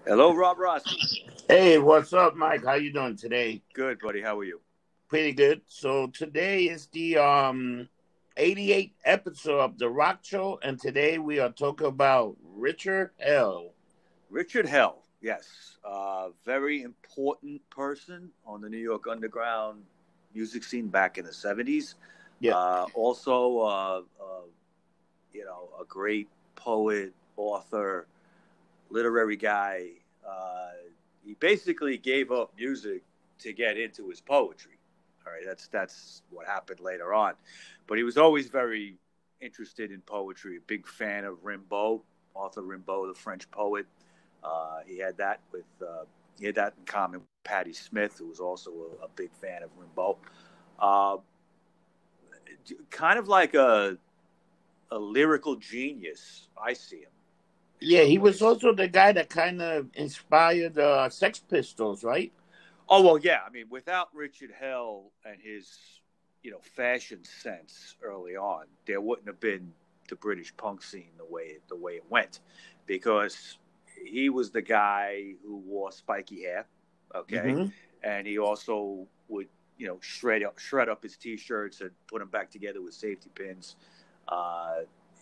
Hello, Rob Rossi. Hey, what's up, Mike? How you doing today? Good, buddy. How are you? Pretty good. So today is the 88th episode of the Rockshow, and today we are talking about Richard Hell. Richard Hell, yes. Very important person on the New York underground music scene back in the 70s. Yeah. Also, a great poet, author, literary guy. He basically gave up music to get into his poetry. All right, that's what happened later on. But he was always very interested in poetry. A big fan of Rimbaud, Arthur Rimbaud, the French poet. He had that in common with Patti Smith, who was also a big fan of Rimbaud. Kind of like a lyrical genius. I see him. Yeah, he was also the guy that kind of inspired Sex Pistols, right? Oh, well, yeah. I mean, without Richard Hell and his, fashion sense early on, there wouldn't have been the British punk scene the way it went, because he was the guy who wore spiky hair, okay, Mm-hmm. and he also would, shred up his T-shirts and put them back together with safety pins.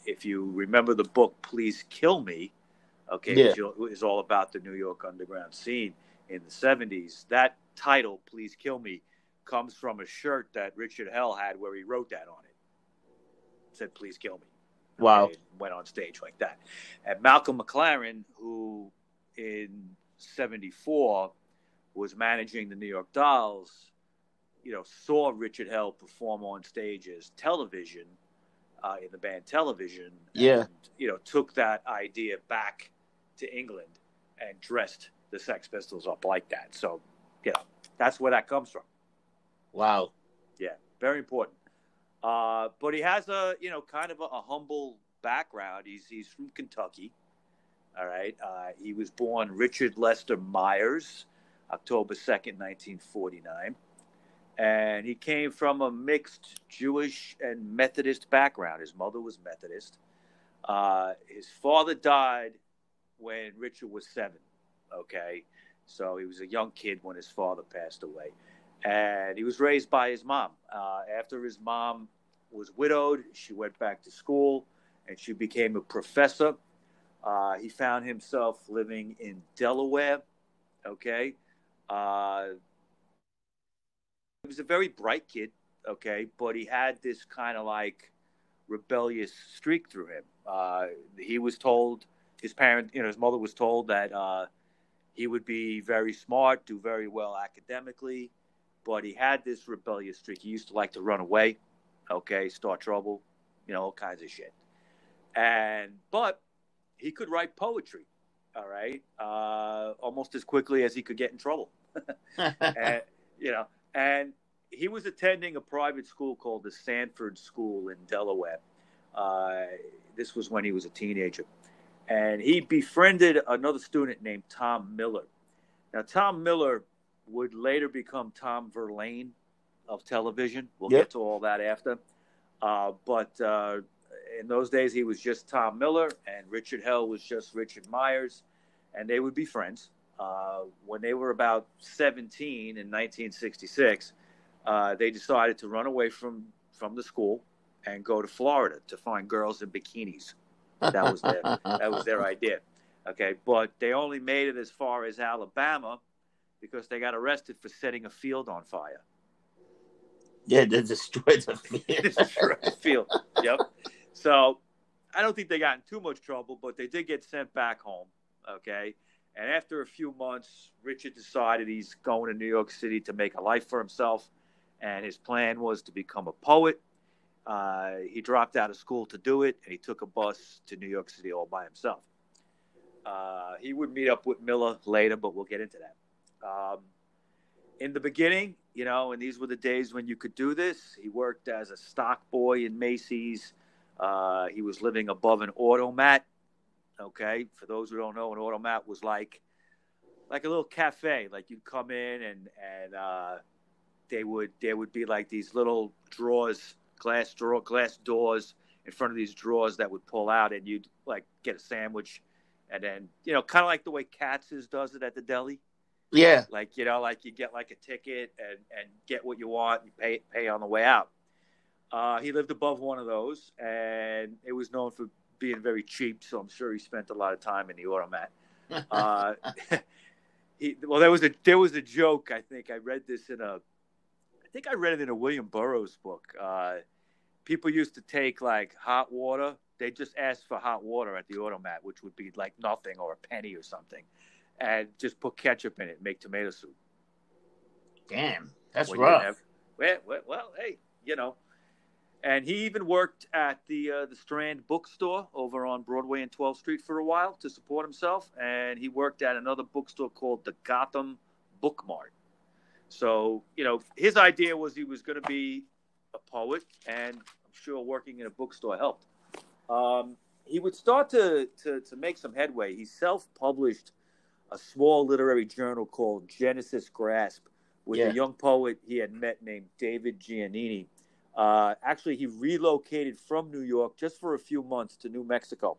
If you remember the book Please Kill Me, okay, Yeah. which is all about the New York underground scene in the 70s, that title, Please Kill Me, comes from a shirt that Richard Hell had where he wrote that on it. It said, Please Kill Me. Okay, Wow. went on stage like that. And Malcolm McLaren, who in 74 was managing the New York Dolls, saw Richard Hell perform on stage as Television, in the band Television, Yeah. and took that idea back to England and dressed the Sex Pistols up like that. So, that's where that comes from. Wow. Yeah, very important. But he has a kind of a humble background. He's from Kentucky. All right. He was born Richard Lester Meyers, October 2nd, 1949. And he came from a mixed Jewish and Methodist background. His mother was Methodist. His father died when Richard was 7. Okay. So he was a young kid when his father passed away. And he was raised by his mom. After his mom was widowed, she went back to school and she became a professor. He found himself living in Delaware. Okay. He was a very bright kid, okay, but he had this kind of like rebellious streak through him. He was told, his mother was told that he would be very smart, do very well academically, but he had this rebellious streak. He used to like to run away, okay, start trouble, all kinds of shit. But he could write poetry, all right, almost as quickly as he could get in trouble. And he was attending a private school called the Sanford School in Delaware. This was when he was a teenager. And he befriended another student named Tom Miller. Now, Tom Miller would later become Tom Verlaine of Television. We'll get to all that after. But in those days, he was just Tom Miller, and Richard Hell was just Richard Meyers, and they would be friends. When they were about 17 in 1966, they decided to run away from the school and go to Florida to find girls in bikinis. That was their idea. Okay, but they only made it as far as Alabama because they got arrested for setting a field on fire. Yeah, they destroyed the field. Destroyed the field. Yep. So I don't think they got in too much trouble, but they did get sent back home. Okay. And after a few months, Richard decided he's going to New York City to make a life for himself. And his plan was to become a poet. He dropped out of school to do it, and he took a bus to New York City all by himself. He would meet up with Miller later, but we'll get into that. In the beginning, and these were the days when you could do this, he worked as a stock boy in Macy's. He was living above an automat. Okay, for those who don't know, an automat was like a little cafe. Like you'd come in and there would be like these little drawers, glass doors in front of these drawers that would pull out, and you'd like get a sandwich And then, kind of like the way Katz's does it at the deli. Yeah. Like, like you get like a ticket and get what you want, you pay on the way out. He lived above one of those, and it was known for being very cheap, so I'm sure he spent a lot of time in the automat. There was a joke. I think I read it in a William Burroughs book. People used to take like hot water. They just asked for hot water at the automat, which would be like nothing or a penny or something, and just put ketchup in it and make tomato soup. Damn, that's rough. Well, hey, And he even worked at the Strand bookstore over on Broadway and 12th Street for a while to support himself. And he worked at another bookstore called the Gotham Book Mart. So, his idea was he was going to be a poet, and I'm sure working in a bookstore helped. He would start to make some headway. He self-published a small literary journal called Genesis Grasp with a young poet he had met named David Giannini. Actually, he relocated from New York just for a few months to New Mexico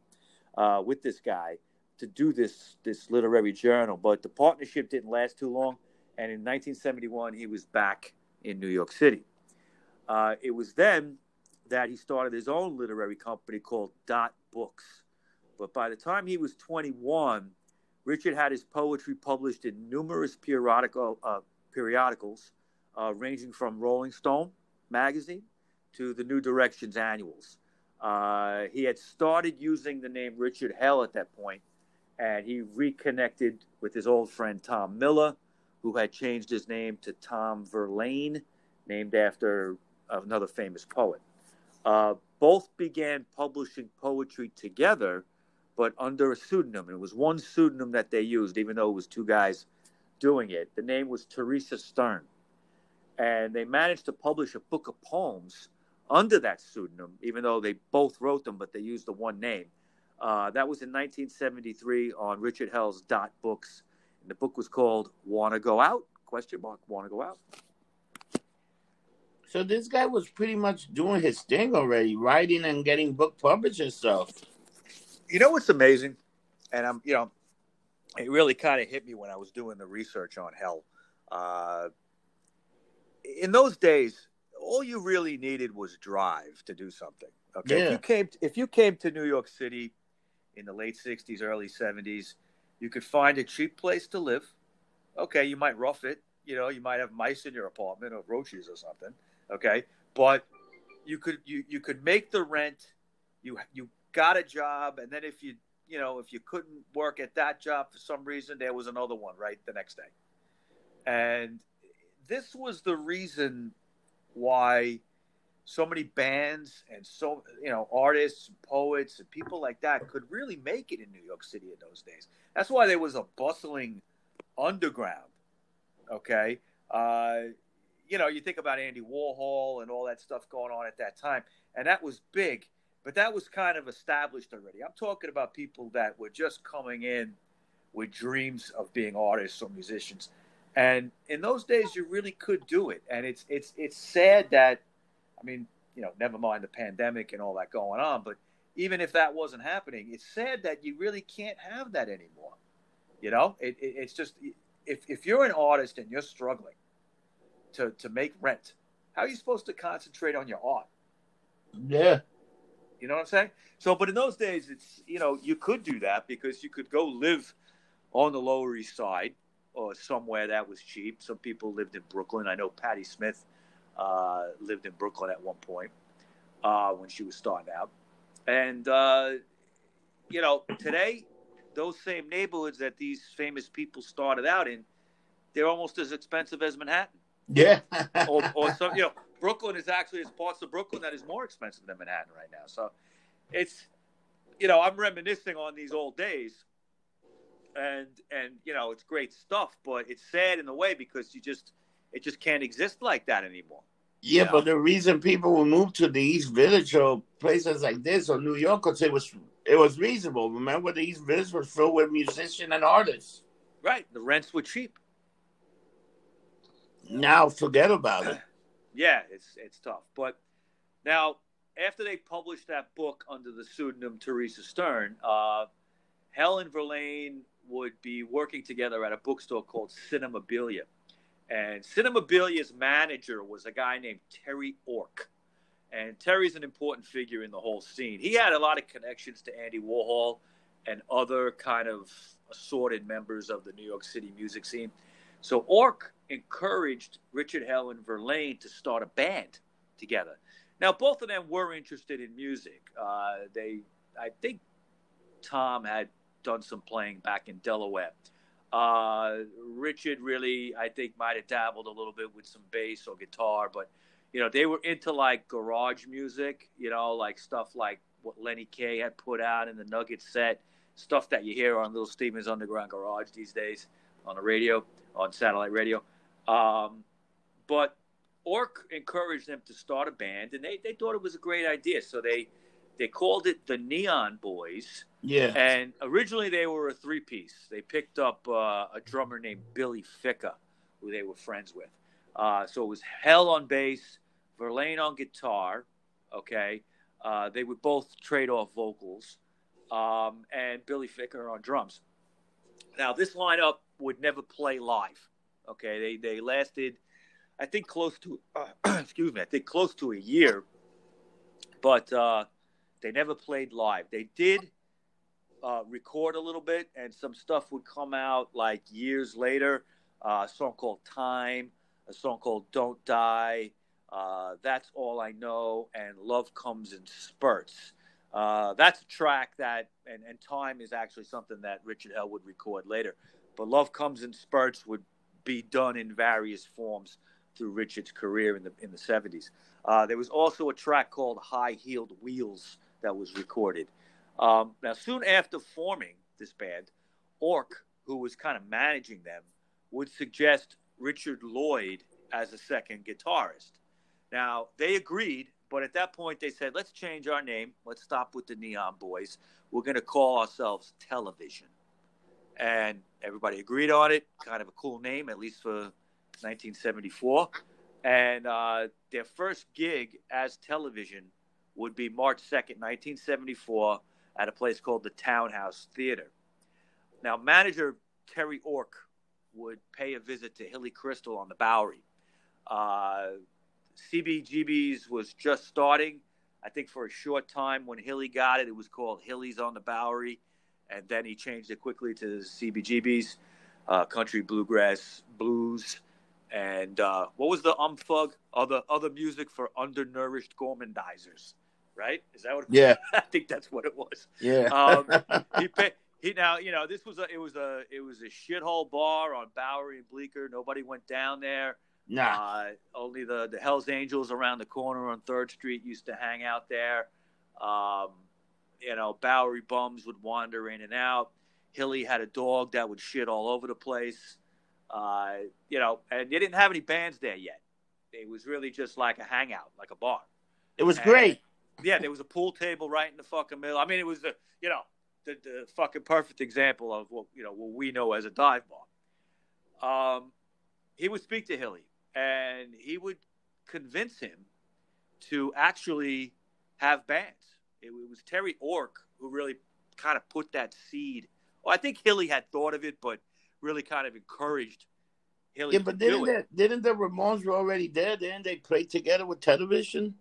with this guy to do this literary journal. But the partnership didn't last too long. And in 1971, he was back in New York City. It was then that he started his own literary company called Dot Books. But by the time he was 21, Richard had his poetry published in numerous periodicals, ranging from Rolling Stone magazine to the New Directions annuals. He had started using the name Richard Hell at that point, and he reconnected with his old friend Tom Miller, who had changed his name to Tom Verlaine, named after another famous poet. Both began publishing poetry together, but under a pseudonym. It was one pseudonym that they used, even though it was two guys doing it. The name was Teresa Stern. And they managed to publish a book of poems under that pseudonym, even though they both wrote them, but they used the one name. That was in 1973 on Richard Hell's Dot Books. And the book was called Wanna Go Out? ? Wanna Go Out? So this guy was pretty much doing his thing already, writing and getting book published and stuff. You know what's amazing? And it really kind of hit me when I was doing the research on Hell. In those days, all you really needed was drive to do something. Okay, yeah. If you came to New York City in the late '60s, early '70s, you could find a cheap place to live. Okay, you might rough it. You might have mice in your apartment or roaches or something. Okay, but you could make the rent. You got a job, and then if you couldn't work at that job for some reason, there was another one right the next day, and this was the reason why so many bands and artists and poets and people like that could really make it in New York City in those days. That's why there was a bustling underground. Okay. You think about Andy Warhol and all that stuff going on at that time, and that was big, but that was kind of established already. I'm talking about people that were just coming in with dreams of being artists or musicians. And in those days, you really could do it. And it's sad that, never mind the pandemic and all that going on, but even if that wasn't happening, it's sad that you really can't have that anymore. It's just, if you're an artist and you're struggling to make rent, how are you supposed to concentrate on your art? Yeah. You know what I'm saying? So, but in those days, it's, you could do that because you could go live on the Lower East Side or somewhere that was cheap. Some people lived in Brooklyn. I know Patti Smith lived in Brooklyn at one point when she was starting out. And, today, those same neighborhoods that these famous people started out in, they're almost as expensive as Manhattan. Yeah. or some, Brooklyn is actually, there's parts of Brooklyn that is more expensive than Manhattan right now. So it's, I'm reminiscing on these old days. And it's great stuff, but it's sad in a way because it just can't exist like that anymore. Yeah, but the reason people will move to the East Village or places like this or New York because it was reasonable. Remember, the East Village was filled with musicians and artists. Right, the rents were cheap. Now forget about it. Yeah, it's tough. But now, after they published that book under the pseudonym Teresa Stern, Hell and Verlaine would be working together at a bookstore called Cinemabilia. And Cinemabilia's manager was a guy named Terry Ork. And Terry's an important figure in the whole scene. He had a lot of connections to Andy Warhol and other kind of assorted members of the New York City music scene. So Ork encouraged Richard Hell and Verlaine to start a band together. Now, both of them were interested in music. I think Tom had done some playing back in Delaware. Richard really, I think, might have dabbled a little bit with some bass or guitar, but they were into like garage music, like stuff like what Lenny Kaye had put out in the Nugget set, stuff that you hear on Little Steven's Underground Garage these days on the radio, on satellite radio. But Ork encouraged them to start a band, and they thought it was a great idea. So they called it the Neon Boys. Yeah. And originally they were a three-piece. They picked up a drummer named Billy Ficca, who they were friends with. So it was Hell on bass, Verlaine on guitar, okay? They would both trade off vocals, and Billy Ficca on drums. Now, this lineup would never play live, okay? They lasted, I think, close to close to a year, but they never played live. They did record a little bit, and some stuff would come out like years later. A song called Time, a song called Don't Die, That's All I Know, and Love Comes in Spurts. That's a track that, and Time is actually something that Richard Hell would record later. But Love Comes in Spurts would be done in various forms through Richard's career in the 70s. There was also a track called High Heeled Wheels that was recorded. Now, soon after forming this band, Ork, who was kind of managing them, would suggest Richard Lloyd as a second guitarist. Now, they agreed, but at that point they said, let's change our name. Let's stop with the Neon Boys. We're going to call ourselves Television. And everybody agreed on it. Kind of a cool name, at least for 1974. And their first gig as Television would be March 2nd, 1974, at a place called the Townhouse Theater. Now, manager Terry Ork would pay a visit to Hilly Crystal on the Bowery. CBGB's was just starting. I think for a short time when Hilly got it, it was called Hilly's on the Bowery. And then he changed it quickly to CBGB's, Country Bluegrass Blues. And what was the umfug? Other music for undernourished gormandizers, right? Is that what? Yeah, I think that's what it was. yeah. This was it was a shithole bar on Bowery and Bleecker. Nobody went down there. Nah. Only the Hells Angels around the corner on 3rd Street used to hang out there. Bowery bums would wander in and out. Hilly had a dog that would shit all over the place. And they didn't have any bands there yet. It was really just like a hangout, like a bar. It was great. Yeah, there was a pool table right in the fucking middle. I mean, it was the fucking perfect example of what we know as a dive bar. He would speak to Hilly, and he would convince him to actually have bands. It was Terry Ork who really kind of put that seed. Well, I think Hilly had thought of it, but really kind of encouraged Hilly to do it. Didn't the Ramones were already there? Didn't they play together with Television?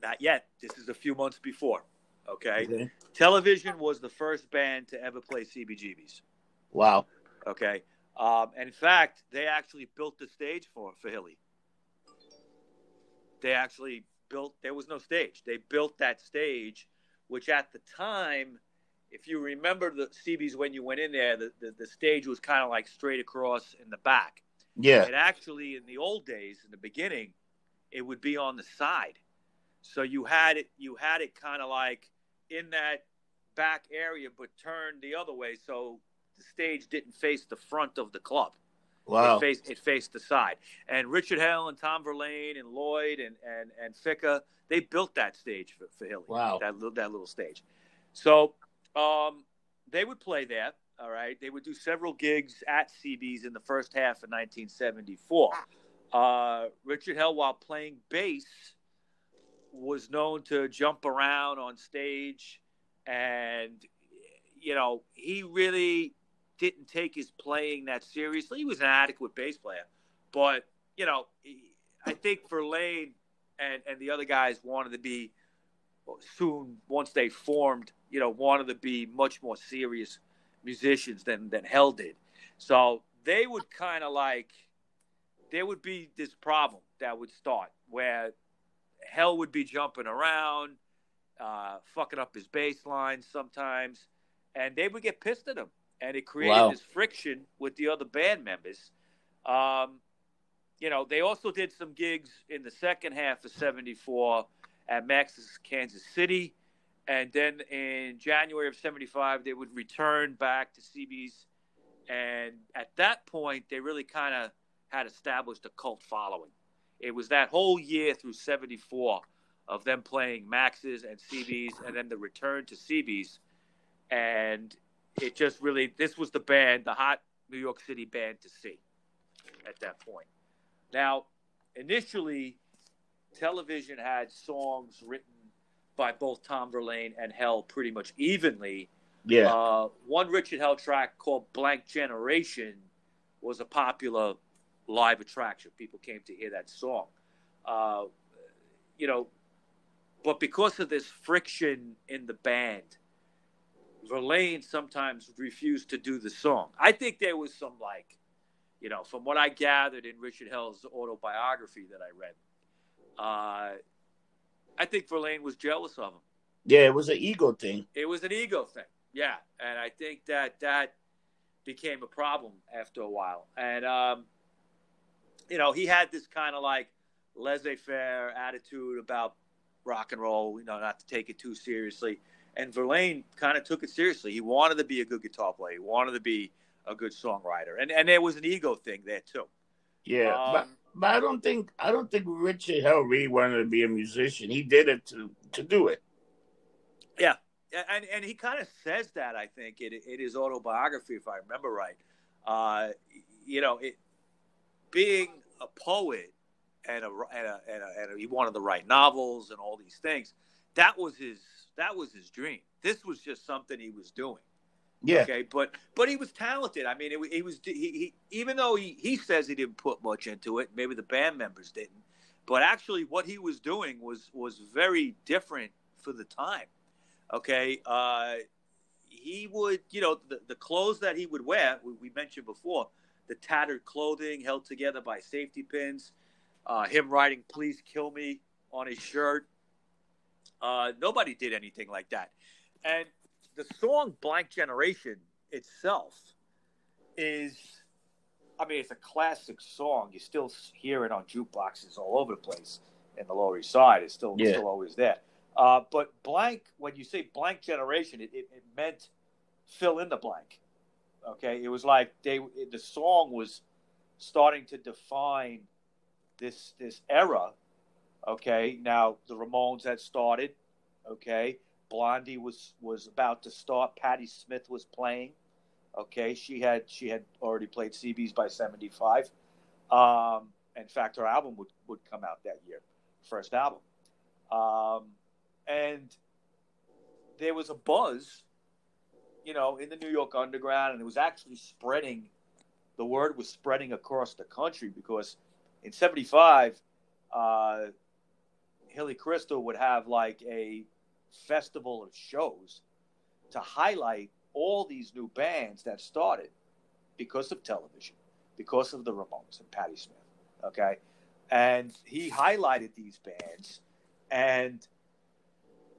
Not yet. This is a few months before. Okay. Television was the first band to ever play CBGBs. Wow. Okay. And in fact, they actually built the stage for Hilly. They actually there was no stage. They built that stage, which at the time, if you remember the CBs when you went in there, the stage was kind of like straight across in the back. Yeah. And actually, in the old days, in the beginning, it would be on the side. So you had it kind of like in that back area, but turned the other way, so the stage didn't face the front of the club. Wow. It faced the side. And Richard Hell and Tom Verlaine and Lloyd and Ficca, they built that stage for Hilly. Wow. That little stage. So they would play there. All right. They would do several gigs at CB's in the first half of 1974. Richard Hell, while playing bass, was known to jump around on stage and, he really didn't take his playing that seriously. He was an adequate bass player. But, I think Verlaine and the other guys wanted to be soon, once they formed, wanted to be much more serious musicians than Hell did. So they would kind of there would be this problem that would start where Hell would be jumping around, fucking up his bass line sometimes, and they would get pissed at him. And it created this friction with the other band members. They also did some gigs in the second half of 74 at Max's Kansas City. And then in January of 75, they would return back to CB's. And at that point, they really kind of had established a cult following. It was that whole year through 74 of them playing Max's and CB's and then the return to CB's. And it just really, this was the band, the hot New York City band to see at that point. Now, initially, Television had songs written by both Tom Verlaine and Hell pretty much evenly. Yeah. One Richard Hell track called Blank Generation was a popular live attraction. People came to hear that song. But because of this friction in the band, Verlaine sometimes refused to do the song. I think there was some, from what I gathered in Richard Hell's autobiography that I read, I think Verlaine was jealous of him. Yeah, it was an ego thing. It was an ego thing, yeah. And I think that became a problem after a while. And, he had this kind of laissez-faire attitude about rock and roll, not to take it too seriously. And Verlaine kind of took it seriously. He wanted to be a good guitar player. He wanted to be a good songwriter. And there was an ego thing there too. Yeah, but I don't think Richard Hell really wanted to be a musician. He did it to do it. Yeah. And he kind of says that, I think, in his autobiography, if I remember right. Being a poet and he wanted to write novels and all these things. That was his dream. This was just something he was doing. Yeah. Okay, but he was talented. I mean, he even though he says he didn't put much into it, maybe the band members didn't. But actually, what he was doing was very different for the time. Okay, he would, the clothes that he would wear. We mentioned before the tattered clothing held together by safety pins. Him writing "Please kill me" on his shirt. Nobody did anything like that. And the song Blank Generation itself it's a classic song. You still hear it on jukeboxes all over the place in the Lower East Side. It's still always there. But blank, when you say Blank Generation, it meant fill in the blank. Okay? It was like the song was starting to define this era. Okay? Now, the Ramones had started. Okay? Blondie was about to start. Patti Smith was playing. Okay, she had already played CB's by 75. In fact, her album would come out that year, first album. And there was a buzz, in the New York underground, and it was actually spreading. The word was spreading across the country because in 75, Hilly Crystal would have a festival of shows to highlight all these new bands that started because of Television, because of the Ramones and Patti Smith. Okay. And he highlighted these bands and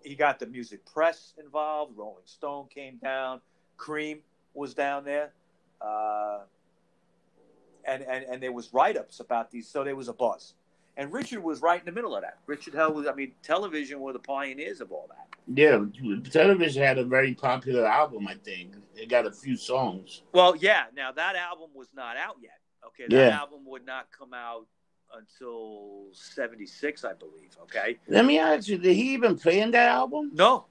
he got the music press involved. Rolling Stone came down. Cream was down there. And there was write-ups about these. So there was a buzz. And Richard was right in the middle of that. Richard Hell was, Television were the pioneers of all that. Yeah, Television had a very popular album, I think. It got a few songs. Well, yeah. Now, that album was not out yet. Okay, that album would not come out until 76, I believe. Okay. Let me ask you, did he even play in that album? No,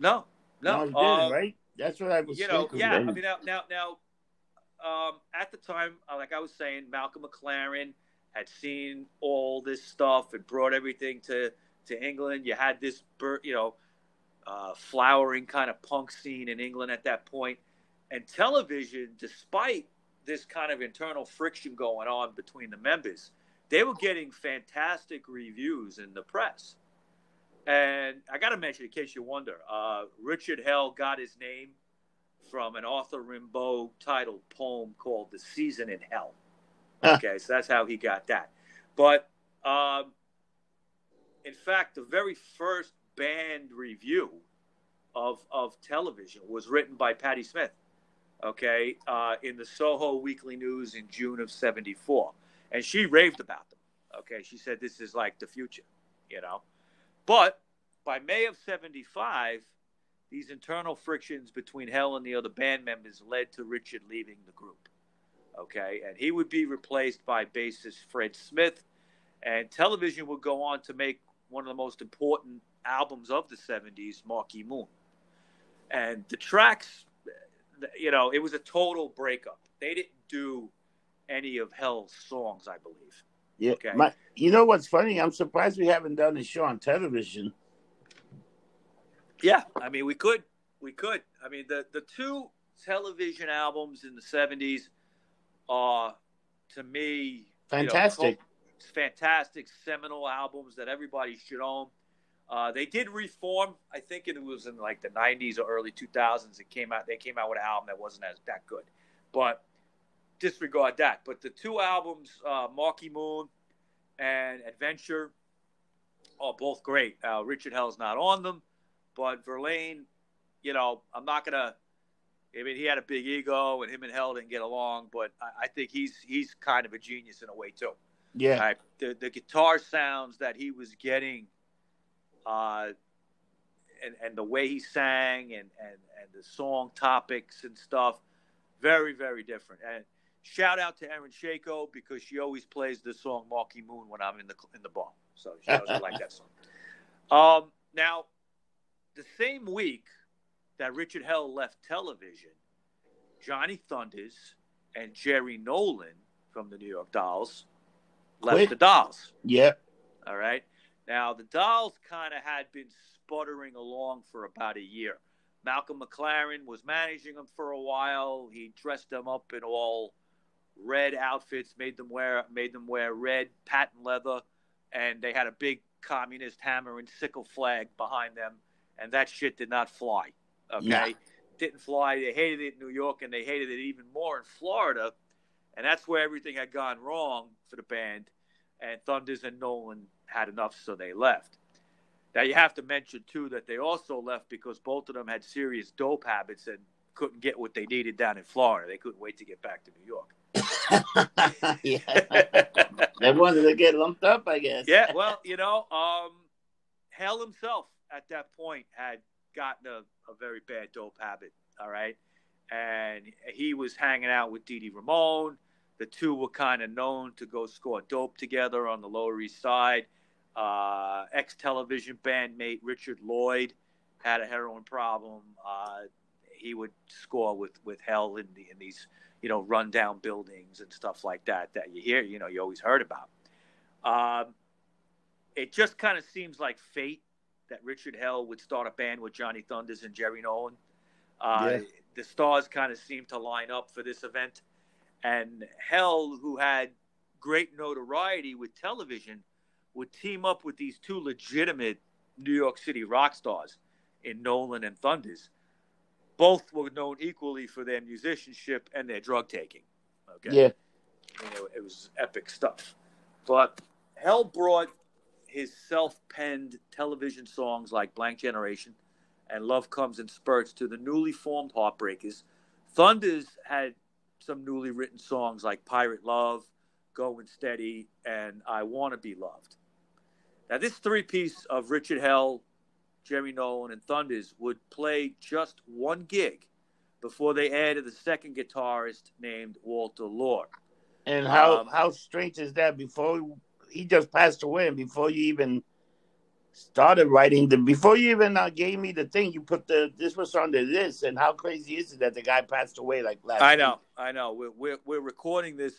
he didn't, right? That's what I was thinking. Yeah, now, at the time, like I was saying, Malcolm McLaren had seen all this stuff and brought everything to England. You had this, flowering kind of punk scene in England at that point. And television, despite this kind of internal friction going on between the members, they were getting fantastic reviews in the press. And I got to mention, in case you wonder, Richard Hell got his name from an Arthur Rimbaud titled poem called The Season in Hell. Okay, so that's how he got that. But in fact, the very first band review of television was written by Patti Smith, okay, in the Soho Weekly News in June of '74. And she raved about them, okay? She said this is like the future, you know? But by May of '75, these internal frictions between Hell and the other band members led to Richard leaving the group, okay? And he would be replaced by bassist Fred Smyth, and television would go on to make one of the most important albums of the '70s, Marquee Moon. And the tracks, you know, it was a total breakup. They didn't do any of Hell's songs, I believe. Yeah. Okay. You know what's funny? I'm surprised we haven't done a show on television. Yeah, I mean, we could. I mean, the two television albums in the '70s are, to me, fantastic. Fantastic seminal albums that everybody should own. They did reform. I think it was in like the '90s or early 2000s. They came out with an album that wasn't that good, but disregard that. But the two albums, Marquee Moon and Adventure, are both great. Richard Hell's not on them, but Verlaine, you know, I'm not gonna. I mean, he had a big ego, and him and Hell didn't get along. But I think he's kind of a genius in a way too. Yeah. The guitar sounds that he was getting, and the way he sang, and the song topics and stuff, very, very different. And shout out to Erin Shako, because she always plays the song Marquee Moon when I'm in the bar. So she knows I like that song. Now, the same week that Richard Hell left television, Johnny Thunders and Jerry Nolan from the New York Dolls left the Dolls. Yep. All right. Now, the Dolls kind of had been sputtering along for about a year. Malcolm McLaren was managing them for a while. He dressed them up in all red outfits, made them wear red patent leather, and they had a big communist hammer and sickle flag behind them, and that shit did not fly. Okay? Nah. Didn't fly. They hated it in New York, and they hated it even more in Florida, and that's where everything had gone wrong for the band, and Thunders and Nolan had enough, so they left. Now, you have to mention, too, that they also left because both of them had serious dope habits and couldn't get what they needed down in Florida. They couldn't wait to get back to New York. Yeah. They wanted to get lumped up, I guess. Yeah, well, you know, Hell himself at that point had gotten a very bad dope habit, all right? And he was hanging out with Dee Dee Ramone. The two were kind of known to go score dope together on the Lower East Side. Ex-television bandmate Richard Lloyd had a heroin problem. He would score with Hell in these, you know, rundown buildings and stuff like that you hear, you know, you always heard about. It just kind of seems like fate that Richard Hell would start a band with Johnny Thunders and Jerry Nolan. The stars kind of seemed to line up for this event. And Hell, who had great notoriety with television, would team up with these two legitimate New York City rock stars in Nolan and Thunders. Both were known equally for their musicianship and their drug taking. Okay. Yeah. You know, it was epic stuff. But Hell brought his self-penned television songs like Blank Generation and Love Comes in Spurts to the newly formed Heartbreakers. Thunders had some newly written songs like Pirate Love, Going Steady, and I Want to Be Loved. Now, this three-piece of Richard Hell, Jerry Nolan, and Thunders would play just one gig before they added the second guitarist named Walter Lord. And how strange is that? Before he just passed away, and before you even started writing, before you even gave me the thing, you put this was under this, and how crazy is it that the guy passed away like last week? I know. We're recording this,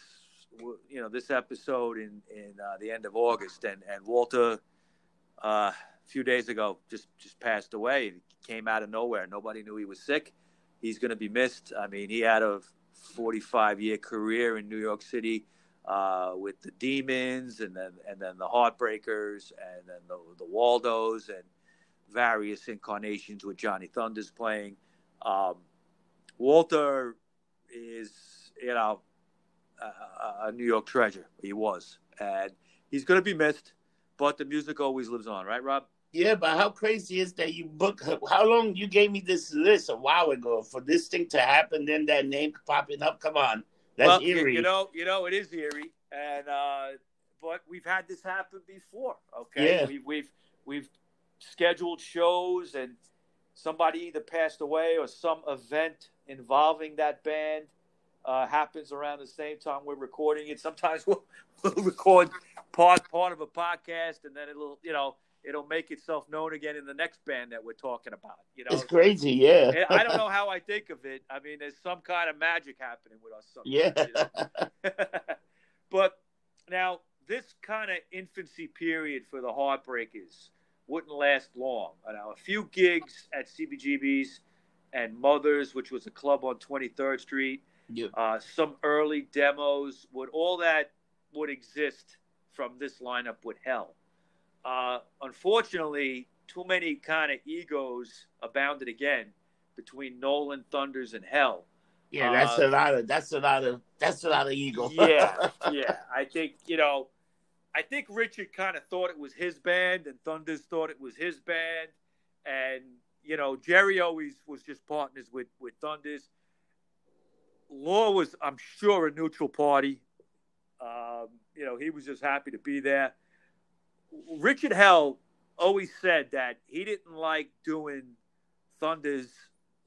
you know, this episode in the end of August, and Walter few days ago, just passed away. He came out of nowhere. Nobody knew he was sick. He's going to be missed. I mean, he had a 45-year career in New York City with the Demons, and then the Heartbreakers, and then the Waldos, and various incarnations with Johnny Thunders playing. Walter is, a New York treasure. He was, and he's going to be missed. But the music always lives on, right, Rob? Yeah, but how crazy is that you book? How long you gave me this list a while ago for this thing to happen? Then that name popping up. Come on, that's eerie. You know, it is eerie, and but we've had this happen before. Okay, yeah. we've scheduled shows, and somebody either passed away or some event involving that band happens around the same time we're recording it. Sometimes we'll record part of a podcast, and then it'll make itself known again in the next band that we're talking about. It's crazy, yeah. I don't know how I think of it. I mean, there's some kind of magic happening with us sometimes. Yeah. But now, this kind of infancy period for the Heartbreakers wouldn't last long. Now, a few gigs at CBGB's and Mother's, which was a club on 23rd Street. Yeah. Some early demos, all that would exist from this lineup with Hell. Unfortunately, too many kind of egos abounded again between Nolan, Thunders, and Hell. Yeah, that's a lot of ego. Yeah. I think Richard kind of thought it was his band, and Thunders thought it was his band, and Jerry always was just partners with Thunders. Law was, I'm sure, a neutral party. He was just happy to be there. Richard Hell always said that he didn't like doing Thunder's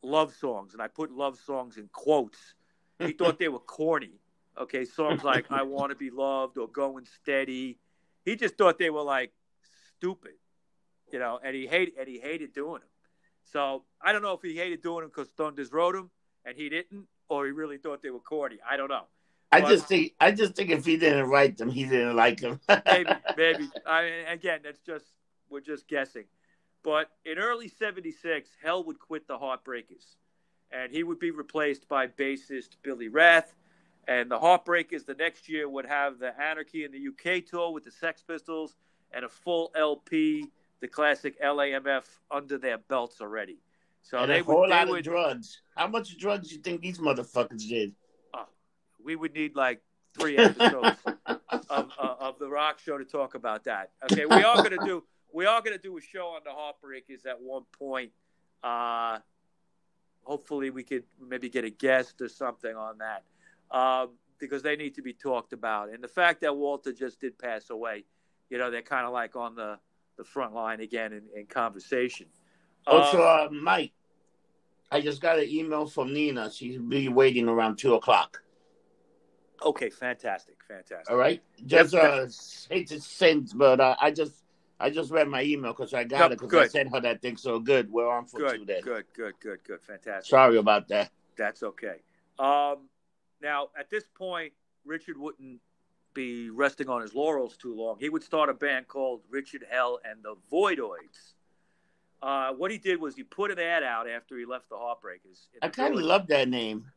love songs, and I put love songs in quotes. He thought they were corny. Okay, songs like "I Want to Be Loved" or "Going Steady." He just thought they were like stupid, and he hated doing them. So I don't know if he hated doing them because Thunders wrote them and he didn't, or he really thought they were corny. I don't know. I just think if he didn't write them, he didn't like them. maybe. I mean, again, we're just guessing. But in early '76, Hell would quit the Heartbreakers, and he would be replaced by bassist Billy Rath. And the Heartbreakers the next year would have the Anarchy in the UK tour with the Sex Pistols and a full LP, the classic LAMF, under their belts already. So and a whole lot of drugs. How much drugs do you think these motherfuckers did? We would need like 3 episodes of the Rock Show to talk about that. Okay, we are gonna do a show on the Heartbreakers at one point. Hopefully, we could maybe get a guest or something on that because they need to be talked about. And the fact that Walter just did pass away, they're kind of like on the front line again in conversation. Also, Mike, I just got an email from Nina. She'll be waiting around 2:00. Okay, fantastic. All right, just hate to send, but I just read my email because I got it because I sent her that thing. So good, we're on for 2 days. Good, fantastic. Sorry about that. That's okay. Now at this point, Richard wouldn't be resting on his laurels too long. He would start a band called Richard Hell and the Voidoids. What he did was he put an ad out after he left the Heartbreakers. I kind of love that name.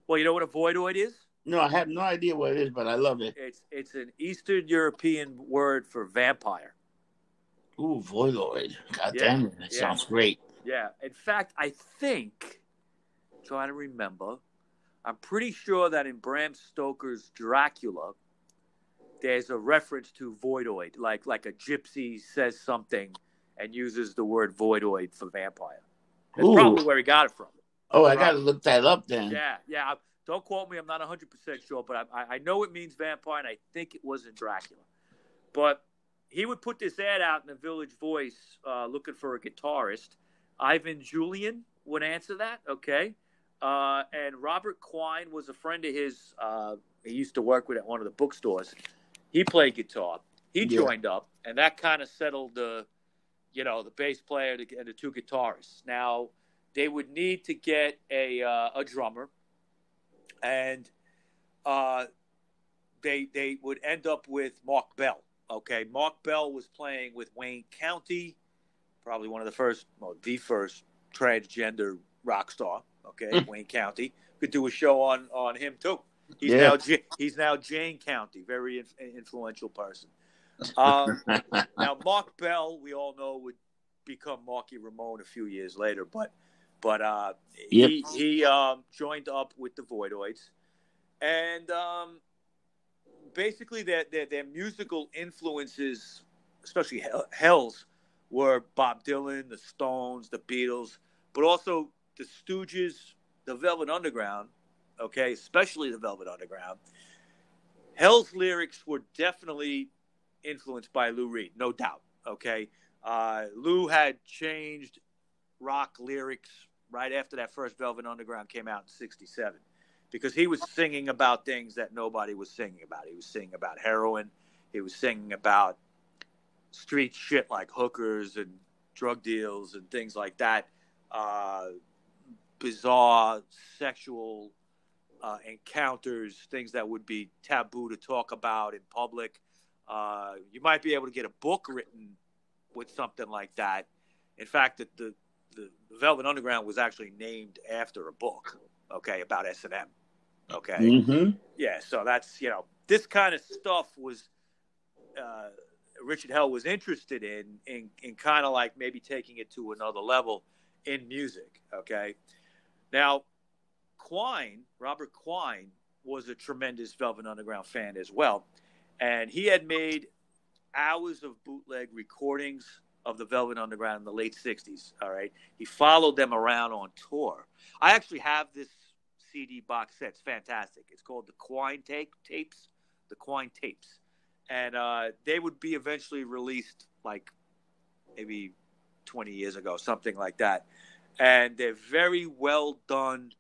Well, you know what a Voidoid is? No, I have no idea what it is, but I love it. It's an Eastern European word for vampire. Ooh, Voidoid. God damn it. That sounds great. Yeah. In fact, I think, trying to remember, I'm pretty sure that in Bram Stoker's Dracula, there's a reference to Voidoid, like a gypsy says something and uses the word Voidoid for vampire. That's probably where he got it from. Oh, I got to look that up then. Yeah. Don't quote me. I'm not 100% sure, but I know it means vampire, and I think it was in Dracula. But he would put this ad out in the Village Voice looking for a guitarist. Ivan Julian would answer that, okay? And Robert Quine was a friend of his. He used to work with at one of the bookstores. He played guitar. He joined up, and that kind of settled the bass player and the 2 guitarists. Now, they would need to get a drummer. And they would end up with Mark Bell. Okay, Mark Bell was playing with Wayne County probably one of the first, well, the first transgender rock star. Okay, Wayne County. Could do a show on him too. He's now Jane County, very influential person. Now Mark Bell, we all know, would become Marky Ramone a few years later, but he joined up with the Voidoids, and basically their musical influences, especially Hell's, were Bob Dylan, the Stones, the Beatles, but also the Stooges, the Velvet Underground, okay, especially the Velvet Underground. Hell's lyrics were definitely influenced by Lou Reed, no doubt, okay? Lou had changed rock lyrics right after that first Velvet Underground came out in 1967 because he was singing about things that nobody was singing about. He was singing about heroin. He was singing about street shit like hookers and drug deals and things like that. Bizarre sexual encounters, things that would be taboo to talk about in public. You might be able to get a book written with something like that. In fact, the Velvet Underground was actually named after a book, okay, about S&M, okay? Mm-hmm. Yeah, so that's, this kind of stuff was Richard Hell was interested in kind of like maybe taking it to another level in music, okay? Now, Robert Quine, was a tremendous Velvet Underground fan as well, and he had made hours of bootleg recordings of the Velvet Underground in the late 60s, all right? He followed them around on tour. I actually have this CD box set. It's fantastic. It's called the Quine tapes, the Quine tapes. And they would be eventually released like maybe 20 years ago, something like that. And they're very well done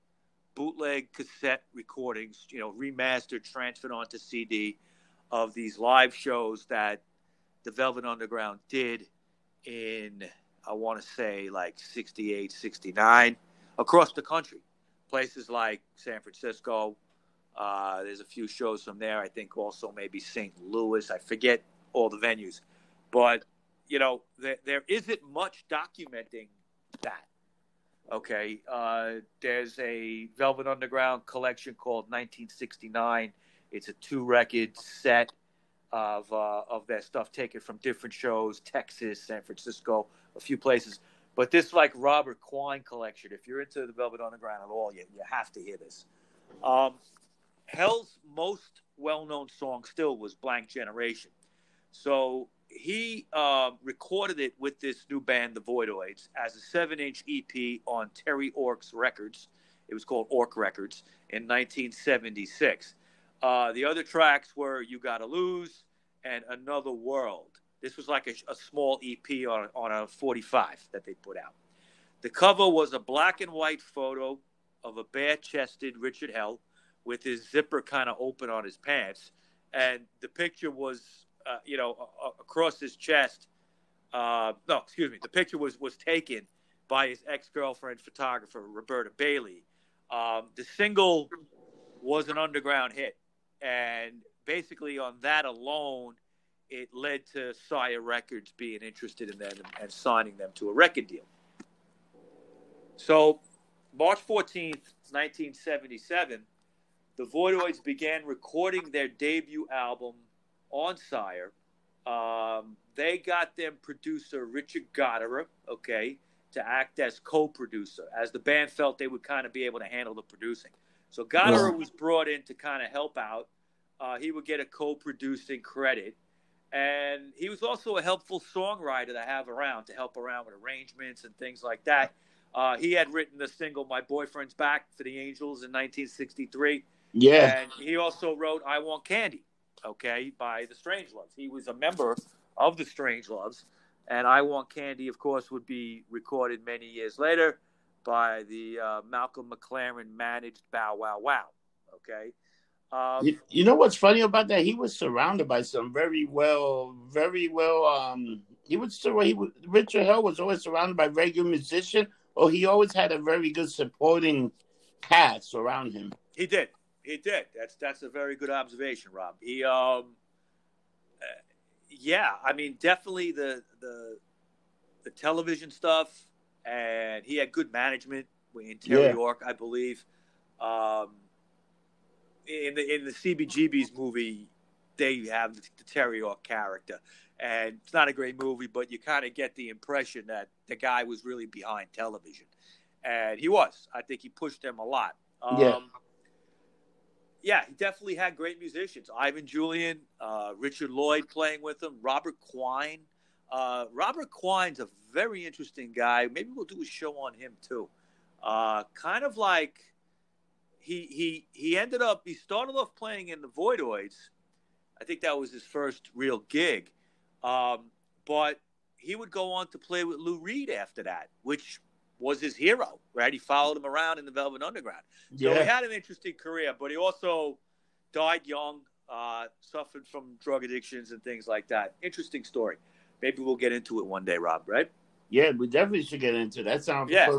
bootleg cassette recordings, remastered, transferred onto CD of these live shows that the Velvet Underground did in, I want to say, like 68, 69, across the country. Places like San Francisco. There's a few shows from there. I think also maybe St. Louis. I forget all the venues. But, there isn't much documenting that. Okay. There's a Velvet Underground collection called 1969. It's a 2-record set of their stuff taken from different shows, Texas, San Francisco, a few places. But this like Robert Quine collection, if you're into the Velvet Underground at all, you have to hear this. Hell's most well-known song still was Blank Generation. So he recorded it with this new band, the Voidoids, as a 7-inch EP on Terry Ork's Records. It was called Ork Records in 1976. The other tracks were You Gotta Lose and Another World. This was like a small EP on a 45 that they put out. The cover was a black and white photo of a bare-chested Richard Hell with his zipper kind of open on his pants. And the picture was, across his chest. The picture was taken by his ex-girlfriend photographer, Roberta Bailey. The single was an underground hit. And basically on that alone, it led to Sire Records being interested in them and signing them to a record deal. So March 14th, 1977, the Voidoids began recording their debut album on Sire. They got them producer Richard Goddard, to act as co-producer, as the band felt they would kind of be able to handle the producing. So Goddard was brought in to kind of help out. He would get a co-producing credit. And he was also a helpful songwriter to have around, to help around with arrangements and things like that. He had written the single My Boyfriend's Back for the Angels in 1963. Yeah. And he also wrote I Want Candy, by the Strangeloves. He was a member of the Strangeloves. And I Want Candy, of course, would be recorded many years later by the Malcolm McLaren managed Bow Wow Wow. You know what's funny about that? He was surrounded by some Richard Hell was always surrounded by very good musicians, or he always had a very good supporting cast around him. He did. That's a very good observation, Rob. He, definitely the the television stuff, and he had good management in Terry York, I believe. In the CBGB's movie, they have the Terry York character, and it's not a great movie, but you kind of get the impression that the guy was really behind television, and he was. I think he pushed them a lot. Yeah, he definitely had great musicians. Ivan Julian, Richard Lloyd playing with him, Robert Quine. Robert Quine's a very interesting guy. Maybe we'll do a show on him too. Kind of like he started off playing in the Voidoids. I think that was his first real gig. But he would go on to play with Lou Reed after that, which was his hero, right? He followed him around in the Velvet Underground. So he had an interesting career, but he also died young, suffered from drug addictions and things like that. Interesting story. Maybe we'll get into it one day, Rob, right? Yeah, we definitely should get into that. Sounds yeah.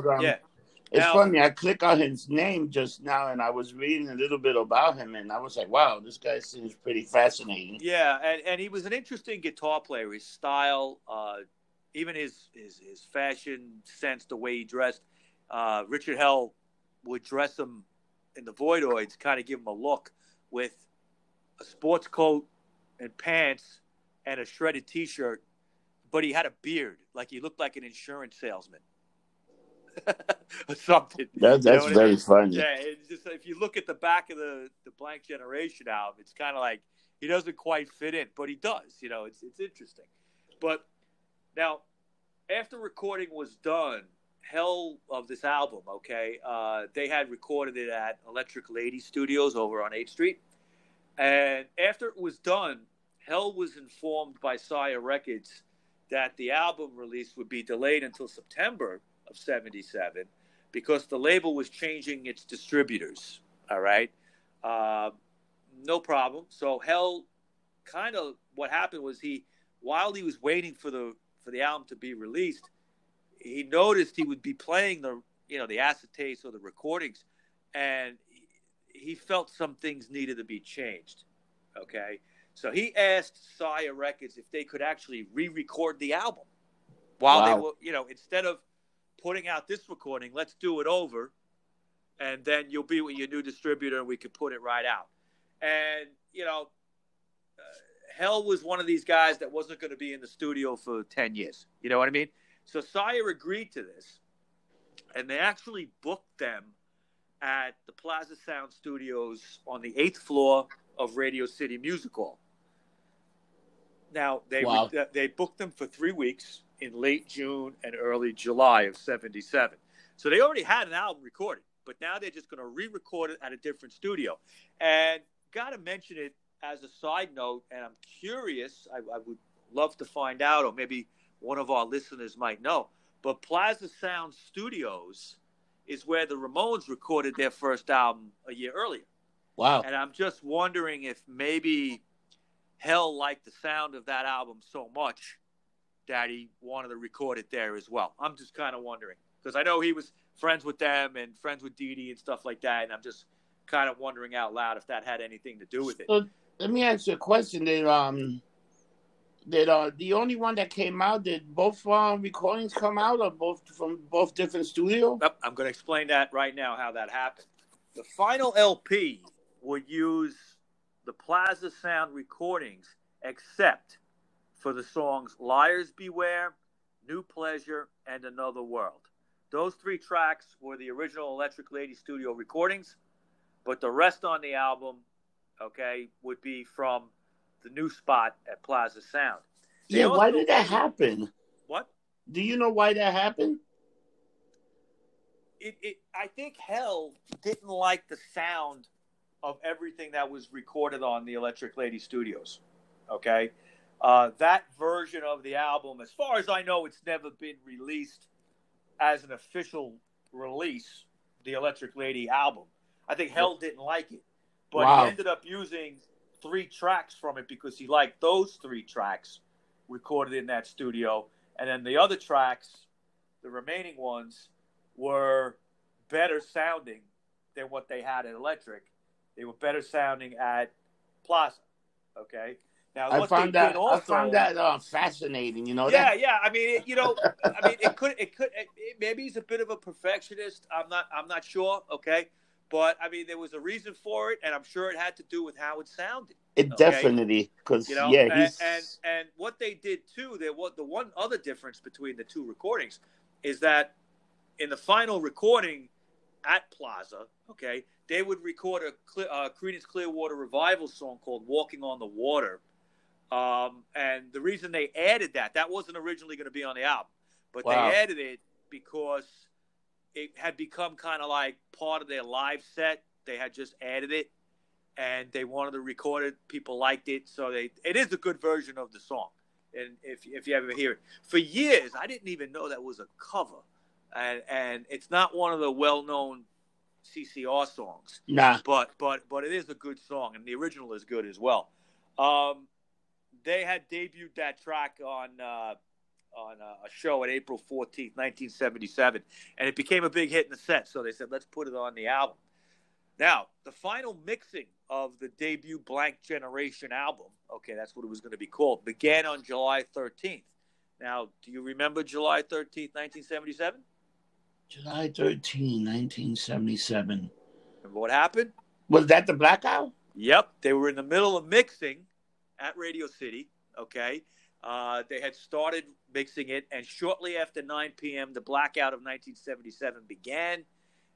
It's funny. I clicked on his name just now, and I was reading a little bit about him, and I was like, wow, this guy seems pretty fascinating. Yeah, and he was an interesting guitar player. His style, even his fashion sense, the way he dressed. Richard Hell would dress him in the Voidoids, kind of give him a look with a sports coat and pants and a shredded T-shirt, but he had a beard, like he looked like an insurance salesman. Or something. That's very funny. Yeah, it's just if you look at the back of the Blank Generation album, it's kind of like he doesn't quite fit in, but he does. It's interesting. But now, after recording was done, Hell of this album, they had recorded it at Electric Lady Studios over on 8th Street, and after it was done, Hell was informed by Sire Records that the album release would be delayed until September of 77 because the label was changing its distributors. All right. No problem. So Hell, kind of what happened was while he was waiting for the album to be released, he noticed he would be playing the acetates or the recordings, and he felt some things needed to be changed. Okay. So he asked Sire Records if they could actually re-record the album while they were, instead of putting out this recording, let's do it over, and then you'll be with your new distributor and we could put it right out. And, Hell was one of these guys that wasn't going to be in the studio for 10 years. You know what I mean? So Sire agreed to this, and they actually booked them at the Plaza Sound Studios on the 8th floor of Radio City Music Hall. Now, they booked them for 3 weeks in late June and early July of 77. So they already had an album recorded, but now they're just going to re-record it at a different studio. And got to mention it as a side note, and I'm curious, I would love to find out, or maybe one of our listeners might know, but Plaza Sound Studios is where the Ramones recorded their first album a year earlier. Wow. And I'm just wondering if maybe Hell liked the sound of that album so much that he wanted to record it there as well. I'm just kind of wondering, because I know he was friends with them and friends with Dee Dee and stuff like that, and I'm just kind of wondering out loud if that had anything to do with it. So let me ask you a question. Did the only one that came out, did both recordings come out, or both from both different studios? I'm going to explain that right now, how that happened. The final LP would use the Plaza Sound recordings, except for the songs Liars Beware, New Pleasure, and Another World. Those 3 tracks were the original Electric Lady studio recordings, but the rest on the album, would be from the new spot at Plaza Sound. Why did that happen? What? Do you know why that happened? I think Hell didn't like the sound of everything that was recorded on the Electric Lady Studios. That version of the album, as far as I know, it's never been released as an official release, the Electric Lady album. I think Hell didn't like it, but he ended up using 3 tracks from it because he liked those 3 tracks recorded in that studio. And then the other tracks, the remaining ones, were better sounding than what they had at Electric. They were better sounding at Plaza. Now, I what they found did that also, fascinating. You know yeah, that? yeah. I mean, maybe he's a bit of a perfectionist. I'm not sure. Okay, but I mean, there was a reason for it, and I'm sure it had to do with how it sounded. It Okay, definitely, because and he's what they did too. The one other difference between the two recordings is that in the final recording at Plaza, okay, they would record a Creedence Clearwater Revival song called "Walking on the Water." And the reason they added that wasn't originally going to be on the album, but they wow. added it because it had become kind of like part of their live set. They had just added it, and they wanted to record it. People liked it, so it is a good version of the song. And if you ever hear it, for years I didn't even know that was a cover, and it's not one of the well-known CCR songs. Nah. But it is a good song, and the original is good as well. They had debuted that track on a show on April 14th, 1977, and it became a big hit in the set. So they said, let's put it on the album. Now, the final mixing of the debut Blank Generation album, okay, that's what it was going to be called, began on July 13th. Now, do you remember July 13th, 1977? July 13, 1977. Remember what happened? Was that the blackout? Yep. They were in the middle of mixing at Radio City, okay? They had started mixing it, and shortly after 9 p.m., the blackout of 1977 began.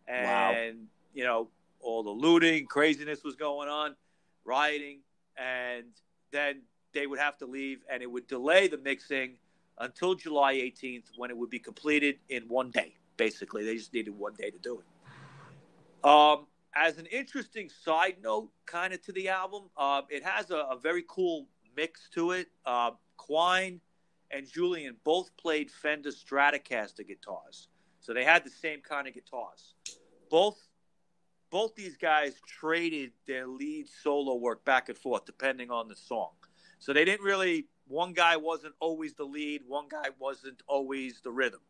And, wow. All the looting, craziness was going on, rioting, and then they would have to leave, and it would delay the mixing until July 18th when it would be completed in one day. Basically, they just needed one day to do it. As an interesting side note, kind of to the album, it has a very cool mix to it. Quine and Julian both played Fender Stratocaster guitars, so they had the same kind of guitars. Both these guys traded their lead solo work back and forth depending on the song. So they didn't really. One guy wasn't always the lead. One guy wasn't always the rhythm.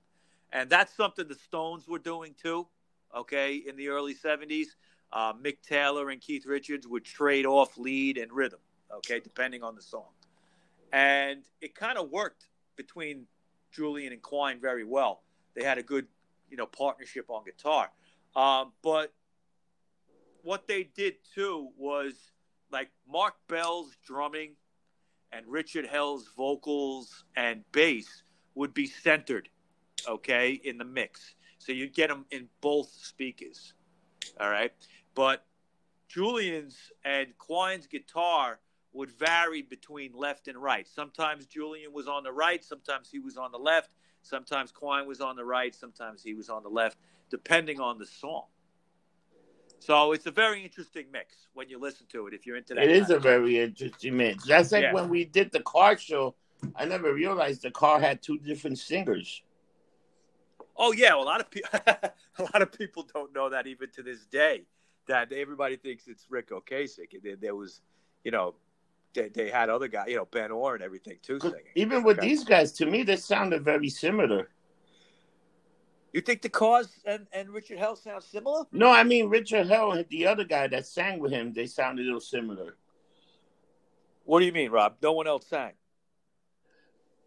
And that's something the Stones were doing too, okay, in the early 70s. Mick Taylor and Keith Richards would trade off lead and rhythm, okay, depending on the song. And it kind of worked between Julian and Quine very well. They had a good, partnership on guitar. But what they did too was like Mark Bell's drumming and Richard Hell's vocals and bass would be centered, okay, in the mix. So you'd get them in both speakers, all right? But Julian's and Quine's guitar would vary between left and right. Sometimes Julian was on the right, sometimes he was on the left, sometimes Quine was on the right, sometimes he was on the left, depending on the song. So it's a very interesting mix when you listen to it, if you're into that. It is a very interesting mix. That's like when we did the car show, I never realized the car had two different singers. Oh, yeah. Well, a lot of people don't know that even to this day, that everybody thinks it's Rick Ocasek. And there was, they had other guys, Ben Orr and everything too singing. Even with these guys, to me, they sounded very similar. You think the Cars and Richard Hell sound similar? No, I mean Richard Hell and the other guy that sang with him, they sounded a little similar. What do you mean, Rob? No one else sang.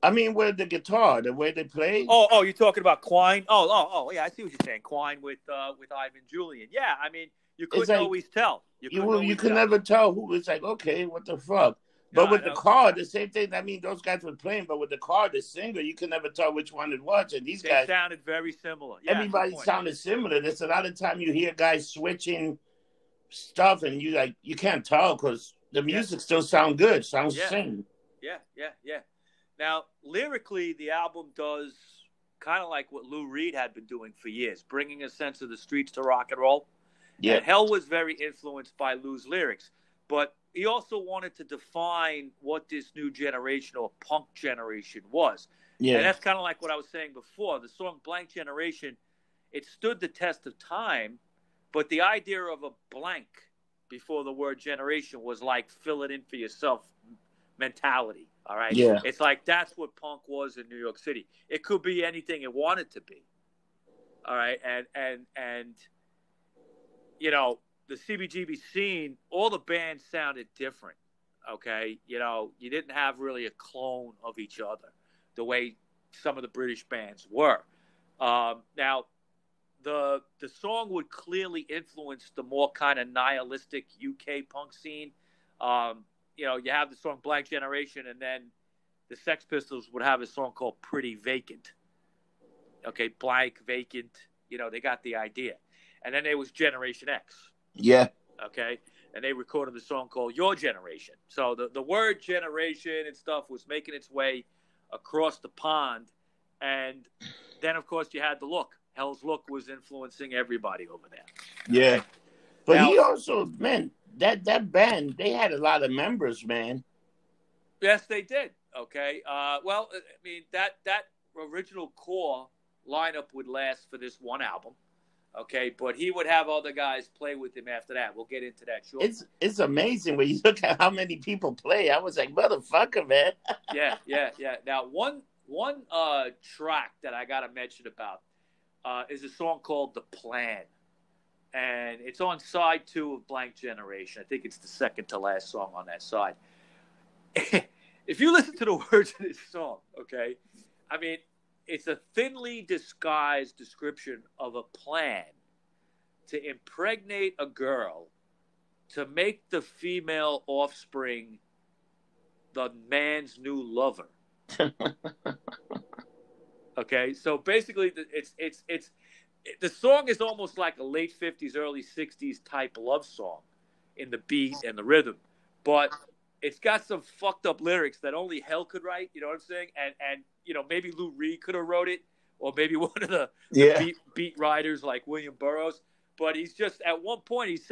I mean, with the guitar, the way they played. Oh, you're talking about Quine? Oh, yeah, I see what you're saying. Quine with Ivan Julian. Yeah, I mean, you couldn't always tell. You could never tell who was like, okay, what the fuck? But with the car, the same thing. I mean, those guys were playing, but with the car, the singer, you could never tell which one it was. And these guys sounded very similar. Yeah, everybody sounded similar. There's a lot of time you hear guys switching stuff, and you can't tell because the music still sounds good. Sounds the same. Yeah. Now, lyrically, the album does kind of like what Lou Reed had been doing for years, bringing a sense of the streets to rock and roll. Yeah. And Hell was very influenced by Lou's lyrics, but he also wanted to define what this new generation or punk generation was. Yeah. And that's kind of like what I was saying before. The song Blank Generation, it stood the test of time, but the idea of a blank before the word generation was like fill it in for yourself mentality. All right. Yeah. It's like that's what punk was in New York City. It could be anything it wanted to be. All right. And the CBGB scene, all the bands sounded different. okay? You know, you didn't have really a clone of each other the way some of the British bands were. Now, the song would clearly influence the more kind of nihilistic UK punk scene. You know, you have the song Blank Generation, and then the Sex Pistols would have a song called Pretty Vacant. Okay, blank, vacant, you know, they got the idea. And then there was Generation X. Yeah. Okay, and they recorded the song called Your Generation. So the word generation and stuff was making its way across the pond. And then, of course, you had the Look. Hell's Look was influencing everybody over there. Yeah. Okay? But now, he also, man, that band, they had a lot of members, man. Yes, they did. Okay. Well, I mean, that original core lineup would last for this one album. Okay, but he would have other guys play with him after that. We'll get into that shortly. It's amazing when you look at how many people play. I was like, motherfucker, man. Yeah. Now, one track that I got to mention about is a song called The Plan. And it's on side 2 of Blank Generation. I think it's the second to last song on that side. If you listen to the words of this song, okay, I mean, it's a thinly disguised description of a plan to impregnate a girl to make the female offspring the man's new lover. Okay, so basically, the song is almost like a late 50s, early 60s type love song in the beat and the rhythm, but it's got some fucked up lyrics that only hell could write. You know what I'm saying? And you know, maybe Lou Reed could have wrote it, or maybe one of the beat writers like William Burroughs. But he's just, at one point, he's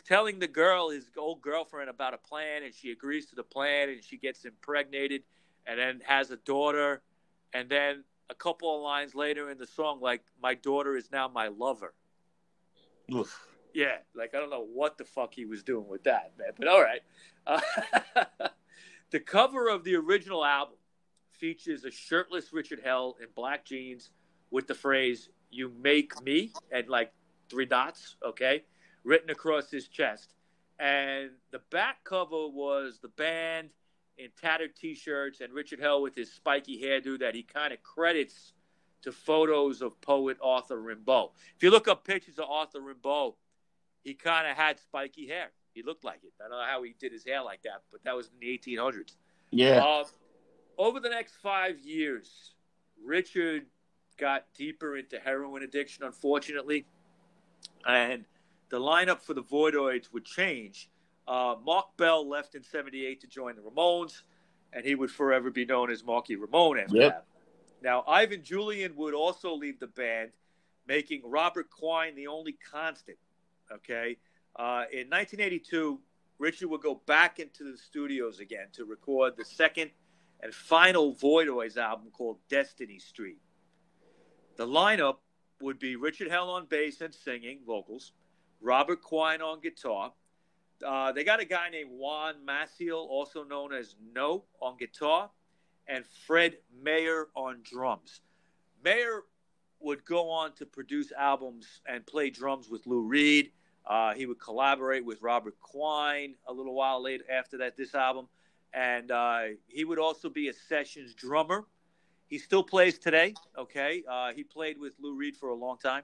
telling the girl, his old girlfriend, about a plan, and she agrees to the plan, and she gets impregnated, and then has a daughter, and then a couple of lines later in the song, like, my daughter is now my lover. Oof. Yeah, like, I don't know what the fuck he was doing with that, man, but all right. The cover of the original album features a shirtless Richard Hell in black jeans with the phrase, "You make me," and like 3 dots, okay, written across his chest. And the back cover was the band in tattered T-shirts and Richard Hell with his spiky hairdo that he kind of credits to photos of poet Arthur Rimbaud. If you look up pictures of Arthur Rimbaud, he kind of had spiky hair. He looked like it. I don't know how he did his hair like that, but that was in the 1800s. Yeah. Over the next 5 years, Richard got deeper into heroin addiction, unfortunately, and the lineup for the Voidoids would change. Mark Bell left in '78 to join the Ramones, and he would forever be known as Marky Ramone after that. Now, Ivan Julian would also leave the band, making Robert Quine the only constant. Okay, in 1982, Richard would go back into the studios again to record the second and final Voidoids album called Destiny Street. The lineup would be Richard Hell on bass and singing vocals, Robert Quine on guitar. They got a guy named Juan Maciel, also known as No, on guitar, and Fred Meyer on drums. Meyer would go on to produce albums and play drums with Lou Reed. He would collaborate with Robert Quine a little while later after this album. And he would also be a sessions drummer. He still plays today, okay? He played with Lou Reed for a long time.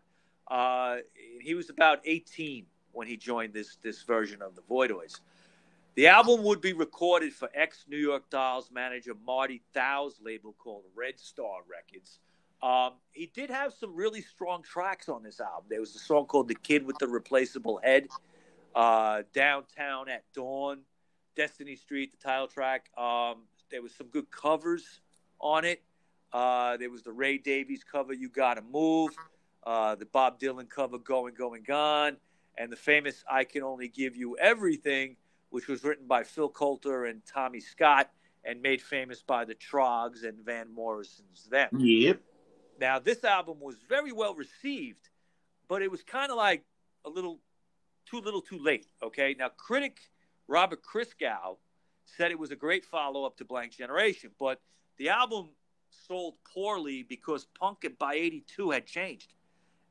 He was about 18 when he joined this version of the Voidoids. The album would be recorded for ex-New York Dolls manager Marty Thau's label called Red Star Records. He did have some really strong tracks on this album. There was a song called The Kid with the Replaceable Head, Downtown at Dawn, Destiny Street, the title track. There was some good covers on it. There was the Ray Davies cover, You Gotta Move, the Bob Dylan cover, Going, Going, Gone, and the famous I Can Only Give You Everything, which was written by Phil Coulter and Tommy Scott and made famous by the Troggs and Van Morrison's Them. Yep. Now, this album was very well received, but it was kind of like a little too late, okay? Now, critic Robert Christgau said it was a great follow-up to Blank Generation, but the album sold poorly because punk by 82 had changed,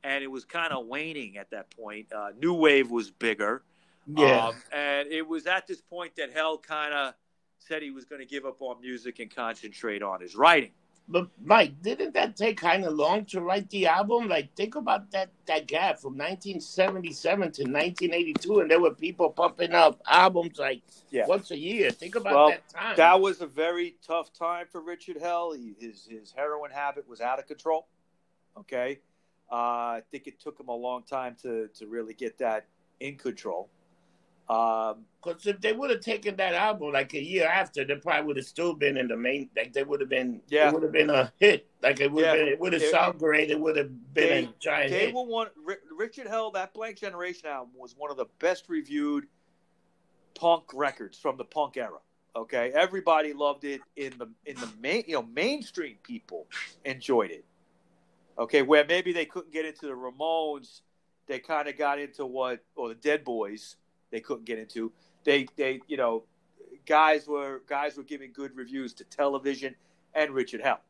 and it was kind of waning at that point. New Wave was bigger. Yeah. And it was at this point that Hell kind of said he was going to give up on music and concentrate on his writing. But Mike, didn't that take kind of long to write the album? Like, think about that gap from 1977 to 1982, and there were people pumping up albums like once a year. Think about that time. That was a very tough time for Richard Hell. His heroin habit was out of control. Okay, I think it took him a long time to really get that in control. Because if they would have taken that album like a year after, they probably would have still been in the main. Like they would have been, it would have been a hit. Like it would have been, it would have sounded great. It would have been a giant hit. Richard Hell, that Blank Generation album was one of the best reviewed punk records from the punk era. Okay, everybody loved it in the main, mainstream people enjoyed it. Okay, where maybe they couldn't get into the Ramones, they kind of got into or the Dead Boys. They couldn't get into. They guys were giving good reviews to television and Richard Hell.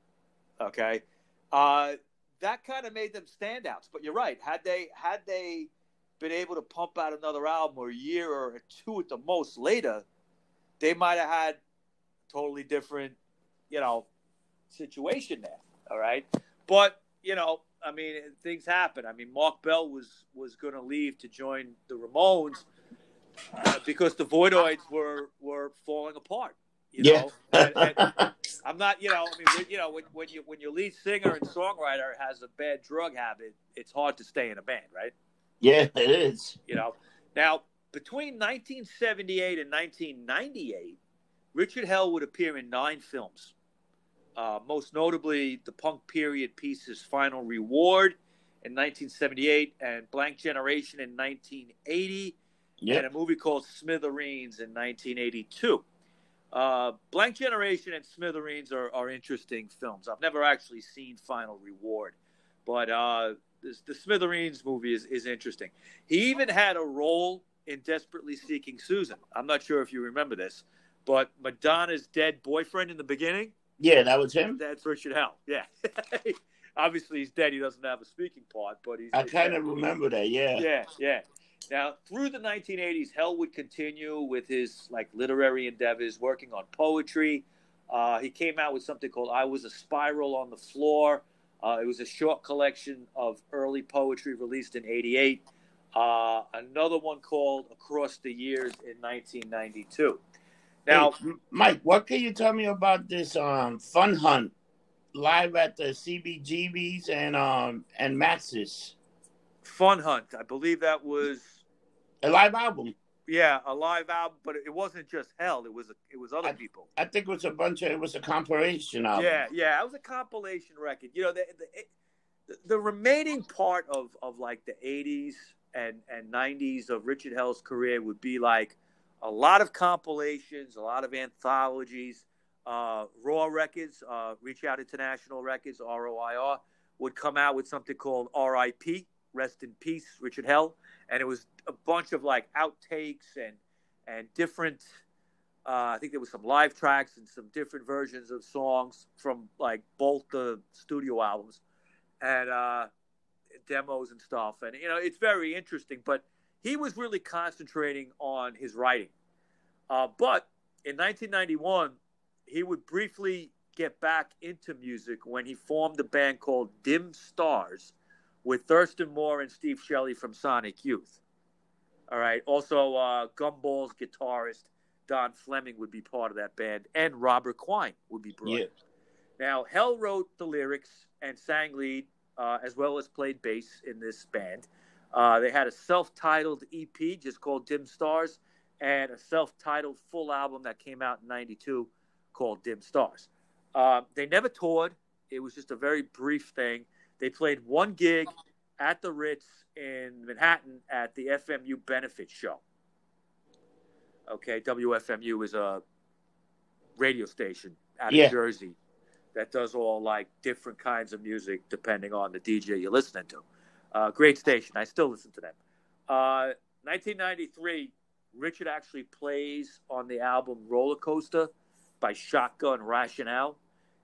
Okay, that kind of made them standouts. But you're right. Had they been able to pump out another album or a year or two at the most later, they might have had a totally different, situation there. All right, but I mean, things happen. I mean, Mark Bell was going to leave to join the Ramones. Because the Voidoids were falling apart, you know. And I'm not, when your lead singer and songwriter has a bad drug habit, it's hard to stay in a band, right? Yeah, it is. Now between 1978 and 1998, Richard Hell would appear in 9 films, most notably the punk period pieces "Final Reward" in 1978 and "Blank Generation" in 1980. And a movie called Smithereens in 1982. Blank Generation and Smithereens are interesting films. I've never actually seen Final Reward, but the Smithereens movie is interesting. He even had a role in Desperately Seeking Susan. I'm not sure if you remember this, but Madonna's dead boyfriend in the beginning. Yeah, that was him. That's Richard Hell. Yeah. Obviously, he's dead. He doesn't have a speaking part, but I kind of remember that. Yeah. Yeah. Now, through the 1980s, Hell would continue with his literary endeavors, working on poetry. He came out with something called "I Was a Spiral on the Floor." It was a short collection of early poetry released in '88. Another one called "Across the Years" in 1992. Now, hey, Mike, what can you tell me about this Funhunt live at the CBGBs and Max's? Funhunt, I believe that was a live album. Yeah, a live album, but it wasn't just Hell. It was other people. I think it was a compilation album. Yeah, it was a compilation record. The remaining part of the 80s and 90s of Richard Hell's career would be a lot of compilations, a lot of anthologies. Raw Records, Reach Out International Records, ROIR, would come out with something called R.I.P. Rest in Peace, Richard Hell. And it was a bunch of outtakes and different, I think there was some live tracks and some different versions of songs from both the studio albums and demos and stuff. And, it's very interesting, but he was really concentrating on his writing. But in 1991, he would briefly get back into music when he formed a band called Dim Stars with Thurston Moore and Steve Shelley from Sonic Youth. All right. Also, Gumball's guitarist Don Fleming would be part of that band, and Robert Quine would be brought in. Now, Hell wrote the lyrics and sang lead, as well as played bass in this band. They had a self-titled EP just called Dim Stars, and a self-titled full album that came out in '92 called Dim Stars. They never toured. It was just a very brief thing. They played one gig at the Ritz in Manhattan at the FMU benefit show. Okay, WFMU is a radio station out of Jersey that does all different kinds of music depending on the DJ you're listening to. Great station. I still listen to them. 1993, Richard actually plays on the album Roller Coaster by Shotgun Rationale.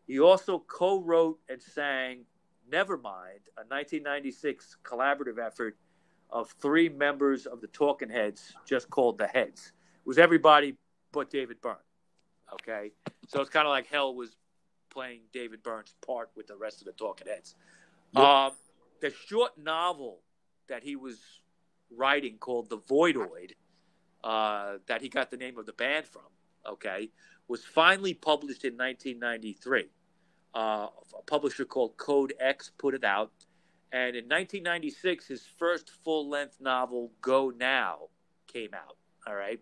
He also co-wrote and sang Nevermind, a 1996 collaborative effort of 3 members of the Talking Heads, just called the Heads. It was everybody but David Byrne. Okay, so it's kind of like Hell was playing David Byrne's part with the rest of the Talking Heads. Yep. The short novel that he was writing called The Voidoid, that he got the name of the band from, okay, was finally published in 1993. A publisher called Code X put it out. And in 1996, his first full-length novel, Go Now, came out, all right?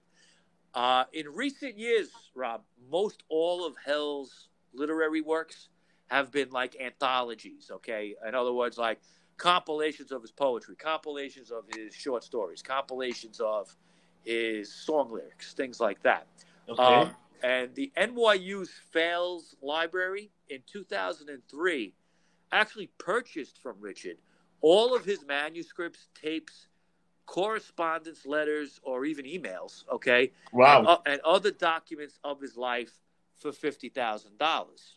In recent years, Rob, most all of Hell's literary works have been like anthologies, okay? In other words, like compilations of his poetry, compilations of his short stories, compilations of his song lyrics, things like that. Okay. And the NYU's Fails Library in 2003 actually purchased from Richard all of his manuscripts, tapes, correspondence, letters, or even emails, okay? Wow. And other documents of his life for $50,000.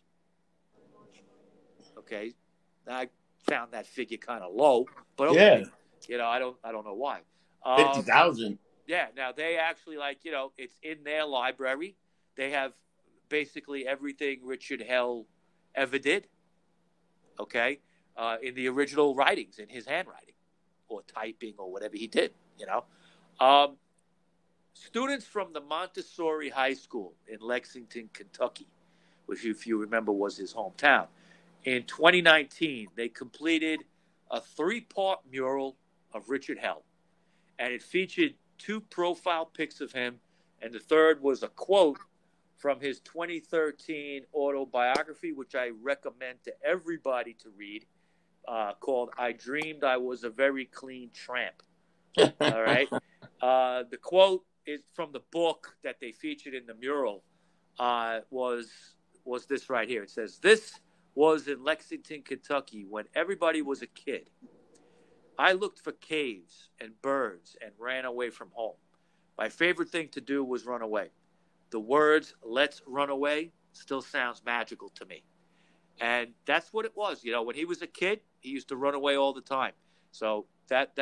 Okay? Now, I found that figure kind of low, but okay. Yeah. I don't know why. 50,000. Yeah, now they actually it's in their library. They have basically everything Richard Hell ever did, okay, in the original writings, in his handwriting or typing or whatever he did, Students from the Montessori High School in Lexington, Kentucky, which, if you remember, was his hometown, in 2019, they completed a 3-part mural of Richard Hell, and it featured 2 profile pics of him, and the third was a quote from his 2013 autobiography, which I recommend to everybody to read, called I Dreamed I Was a Very Clean Tramp. All right? The quote is from the book that they featured in the mural, was this right here. It says, "This was in Lexington, Kentucky, when everybody was a kid. I looked for caves and birds and ran away from home. My favorite thing to do was run away. The words, 'let's run away,' still sounds magical to me." And that's what it was. When he was a kid, he used to run away all the time. So that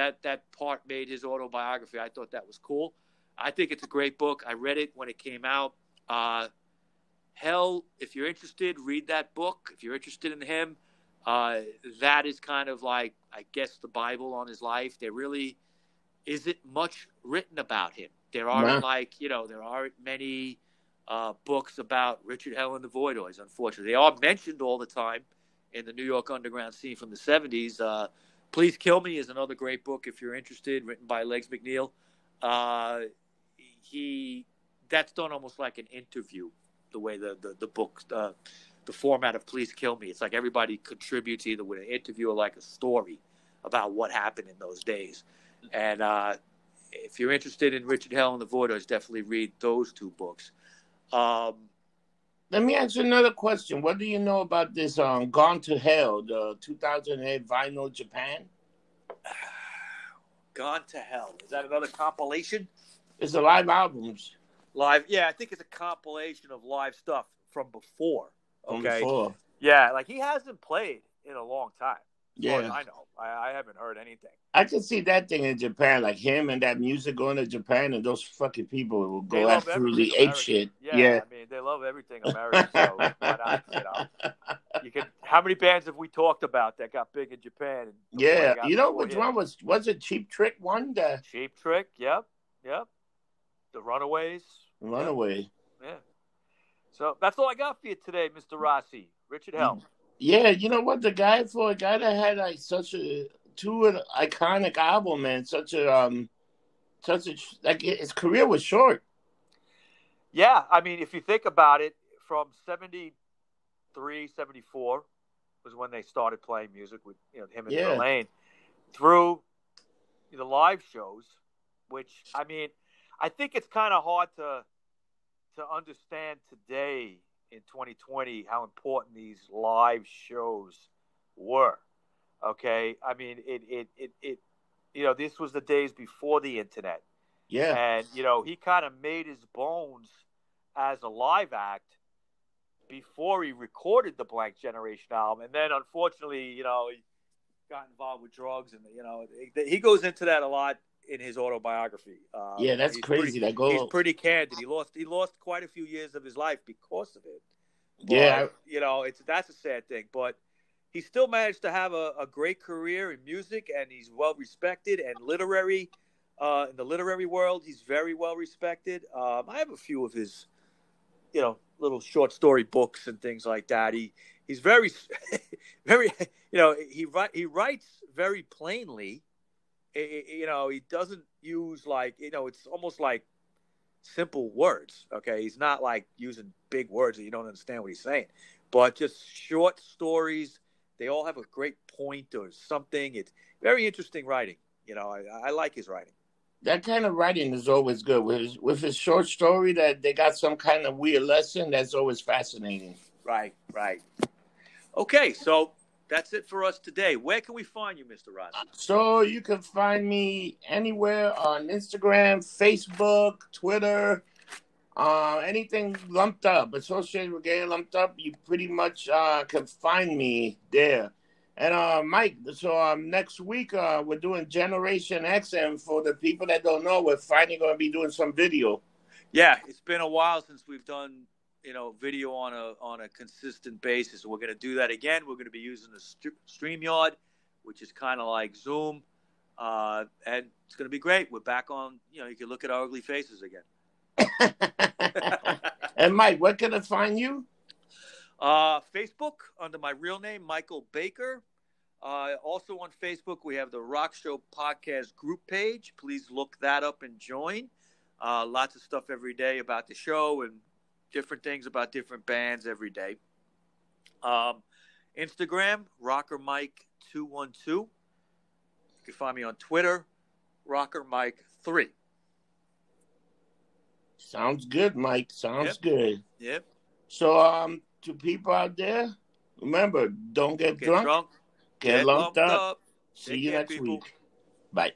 part made his autobiography. I thought that was cool. I think it's a great book. I read it when it came out. Hell, if you're interested, read that book. If you're interested in him, that is kind of like, I guess, the Bible on his life. There really isn't much written about him. There aren't there aren't many books about Richard Hell and the Voidoids, unfortunately. They are mentioned all the time in the New York underground scene from the 70s. Please Kill Me is another great book if you're interested, written by Legs McNeil. That's done almost like an interview, the way the book, the format of Please Kill Me. It's like everybody contributes either with an interview or like a story about what happened in those days. And if you're interested in Richard Hell and the Voidoids, definitely read those 2 books. Let me ask you another question. What do you know about this Gone to Hell, the 2008 Vinyl Japan? Gone to Hell. Is that another compilation? It's a live albums. Live, yeah, I think it's a compilation of live stuff from before. Okay. From before. Yeah, like he hasn't played in a long time. Yeah. As far as I know. I haven't heard anything. I can see that thing in Japan, like him and that music going to Japan, and those fucking people will go absolutely ape shit. Yeah, I mean, they love everything American, so why not? How many bands have we talked about that got big in Japan? Yeah, which one was it? Cheap Trick one? Cheap Trick, yep. The Runaways. Runaway. Yeah. So that's all I got for you today, Mr. Rossi. Richard Hell. Yeah, you know what? A guy that had like such a 2 iconic album and such a like his career was short. Yeah, I mean, if you think about it, from 73, 74 was when they started playing music with him and Verlaine, through the live shows, which, I mean, I think it's kind of hard to understand today in 2020 how important these live shows were. Okay, I mean, it this was the days before the internet. Yeah, and he kind of made his bones as a live act before he recorded the Blank Generation album, and then unfortunately, got involved with drugs, and he goes into that a lot in his autobiography. Yeah, that's crazy. He's pretty candid. He lost quite a few years of his life because of it. But, Yeah, that's a sad thing. But he still managed to have a great career in music, and he's well respected and literary. In the literary world, he's very well respected. I have a few of his, little short story books and things like that. He's very, very, he writes very plainly. He doesn't use it's almost like simple words. Okay, he's not like using big words that you don't understand what he's saying, but just short stories. They all have a great point or something. It's very interesting writing. I like his writing. That kind of writing is always good. With his short story that they got some kind of weird lesson, that's always fascinating. Right. Okay, so that's it for us today. Where can we find you, Mr. Rossi? So you can find me anywhere on Instagram, Facebook, Twitter, anything lumped up, associated with getting lumped up, you pretty much can find me there. And Mike, so next week we're doing Generation X, and for the people that don't know, we're finally going to be doing some video. Yeah, it's been a while since we've done video on a consistent basis. We're going to do that again. We're going to be using the StreamYard, which is kind of like Zoom, and it's going to be great. We're back on. You can look at our ugly faces again. And Mike, where can I find you? Facebook under my real name, Michael Baker. Also on Facebook, we have the Rockshow podcast group page. Please look that up and join. Lots of stuff every day about the show and different things about different bands every day. Instagram, RockerMike212. You can find me on Twitter, RockerMike3. Sounds good, Mike. Sounds good. Yep. So, to people out there, remember, don't get drunk. Get Lumped up. See Take you care, next people. week. Bye.